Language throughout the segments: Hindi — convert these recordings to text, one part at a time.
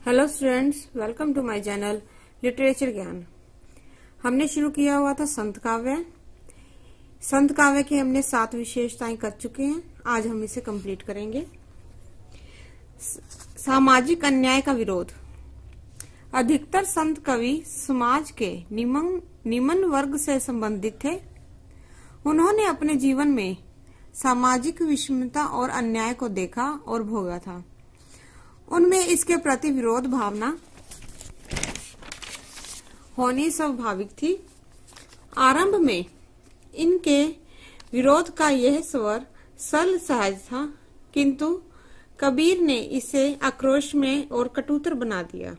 Hello students, welcome to my channel literature Gyan. हमने शुरू किया हुआ था संत काव्य। संत काव्य की हमने 7 विशेषताएं कर चुके हैं। आज हम इसे कंप्लीट करेंगे। सामाजिक अन्याय का विरोध। अधिकतर संत कवि समाज के निम्न वर्ग से संबंधित थे। उन्होंने अपने जीवन में सामाजिक विषमता और अन्याय को देखा और भोगा था। उनमें इसके प्रति विरोध भावना होनी स्वाभाविक थी। आरंभ में इनके विरोध का यह स्वर सरल सहज था, किंतु कबीर ने इसे आक्रोश में और कटुतर बना दिया।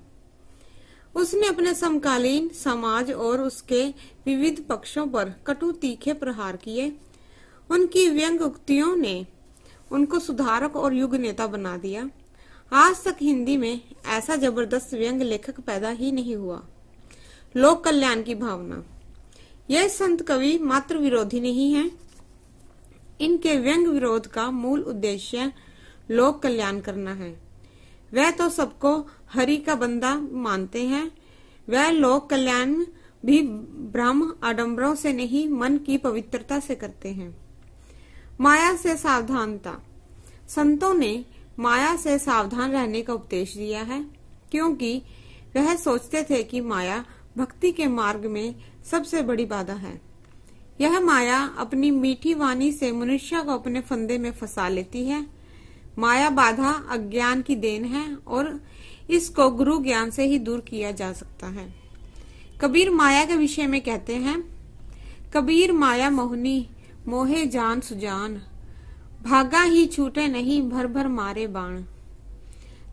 उसने अपने समकालीन समाज और उसके विविध पक्षों पर कटु तीखे प्रहार किए। उनकी व्यंग उक्तियों ने उनको सुधारक और युग नेता बना दिया। आज तक हिंदी में ऐसा जबरदस्त व्यंग लेखक पैदा ही नहीं हुआ। लोक कल्याण की भावना। यह संत कवि मात्र विरोधी नहीं है। इनके व्यंग विरोध का मूल उद्देश्य लोक कल्याण करना है। वह तो सबको हरि का बंदा मानते हैं। वह लोक कल्याण भी ब्रह्म आडंबरों से नहीं, मन की पवित्रता से करते हैं। माया से सावधानता। संतों ने माया से सावधान रहने का उपदेश दिया है, क्योंकि वह सोचते थे कि माया भक्ति के मार्ग में सबसे बड़ी बाधा है। यह माया अपनी मीठी वाणी से मनुष्य को अपने फंदे में फंसा लेती है। माया बाधा अज्ञान की देन है और इसको गुरु ज्ञान से ही दूर किया जा सकता है। कबीर माया के विषय में कहते हैं, कबीर माया मोहनी मोहे जान सुजान, भागा ही छूटे नहीं भर भर मारे बाण।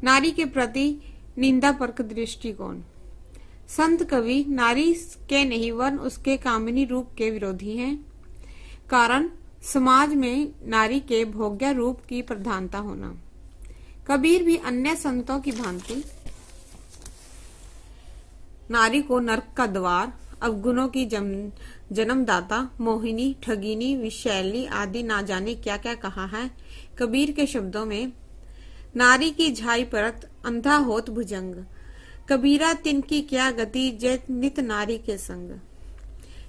नारी के प्रति निंदा परक दृष्टिकोण। संत कवि नारी के नहीं वरन उसके कामिनी रूप के विरोधी हैं। कारण समाज में नारी के भोग्य रूप की प्रधानता होना। कबीर भी अन्य संतों की भांति नारी को नरक का द्वार, अवगुणों की जन्मदाता, मोहिनी, ठगिनी, विषैली आदि ना जाने क्या क्या कहा है। कबीर के शब्दों में, नारी की झाई परत अंधा होत भुजंग, कबीरा तिनकी क्या गति जय नित नारी के संग।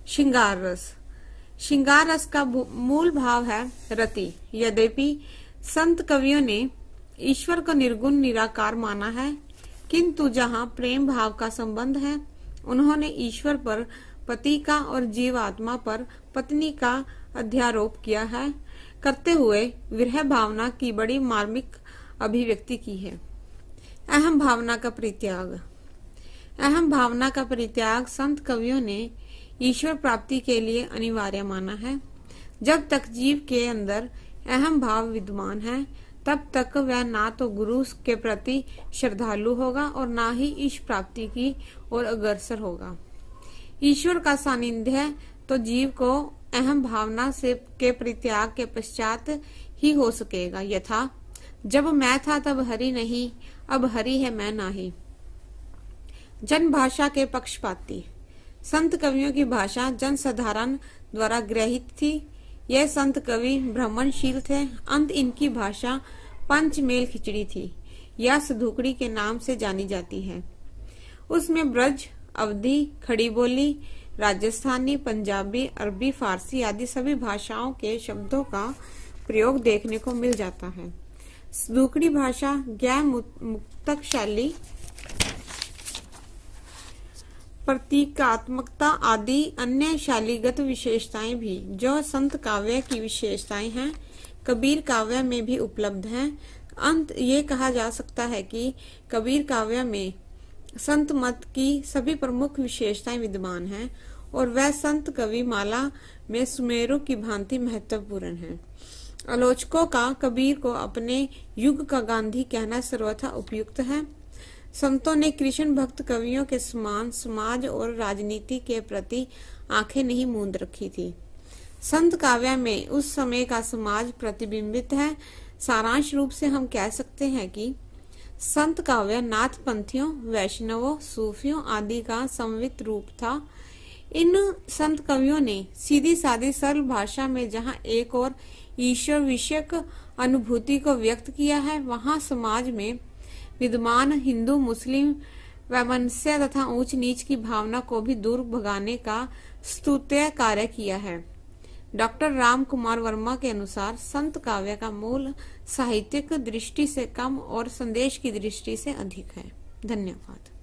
श्रृंगार रस। श्रृंगार रस का मूल भाव है रति। यद्यपि संत कवियों ने ईश्वर को निर्गुण निराकार माना है, किंतु जहाँ प्रेम भाव का संबंध है, उन्होंने ईश्वर पर पति का और जीवात्मा पर पत्नी का अध्यारोप किया है, करते हुए विरह भावना की बड़ी मार्मिक अभिव्यक्ति की है। अहम भावना का परित्याग। अहम भावना का परित्याग संत कवियों ने ईश्वर प्राप्ति के लिए अनिवार्य माना है। जब तक जीव के अंदर अहम भाव विद्यमान है, तब तक वह ना तो गुरु के प्रति श्रद्धालु होगा और ना ही ईश प्राप्ति की ओर अग्रसर होगा। ईश्वर का सानिध्य तो जीव को अहम भावना से के परित्याग के पश्चात ही हो सकेगा। यथा जब मैं था तब हरि नहीं, अब हरि है मैं नाही। जन भाषा के पक्षपाती। संत कवियों की भाषा जन साधारण द्वारा ग्रहित थी। यह संत कवि ब्राह्मणशील थे। अंत इनकी भाषा पंचमेल खिचड़ी थी या सधुकड़ी के नाम से जानी जाती है। उसमें ब्रज, अवधी, खड़ी बोली, राजस्थानी, पंजाबी, अरबी, फारसी आदि सभी भाषाओं के शब्दों का प्रयोग देखने को मिल जाता है। सधुकड़ी भाषा ज्ञान मुक्तकशाली, प्रतीकात्मकता आदि अन्य शालीगत विशेषताएं भी जो संत काव्य की विशेषताएं हैं, कबीर काव्य में भी उपलब्ध हैं। अंत ये कहा जा सकता है कि कबीर काव्य में संत मत की सभी प्रमुख विशेषताएं विद्यमान हैं और वह संत कवि माला में सुमेरु की भांति महत्वपूर्ण है। आलोचकों का कबीर को अपने युग का गांधी कहना सर्वथा उपयुक्त है। संतों ने कृष्ण भक्त कवियों के समान समाज और राजनीति के प्रति आंखें नहीं मूंद रखी थी। संत काव्य में उस समय का समाज प्रतिबिंबित है। सारांश रूप से हम कह सकते हैं कि संत काव्य नाथ पंथियों, वैष्णवों, सूफियों आदि का संवित रूप था। इन संत कवियों ने सीधी सादी सरल भाषा में जहाँ एक और ईश्वर विषयक अनुभूति को व्यक्त किया है, वहाँ समाज में विद्यमान हिंदू मुस्लिम वैमनस्य तथा ऊंच नीच की भावना को भी दूर भगाने का स्तुत्य कार्य किया है। डॉक्टर राम कुमार वर्मा के अनुसार संत काव्य का मूल साहित्यिक दृष्टि से कम और संदेश की दृष्टि से अधिक है। धन्यवाद।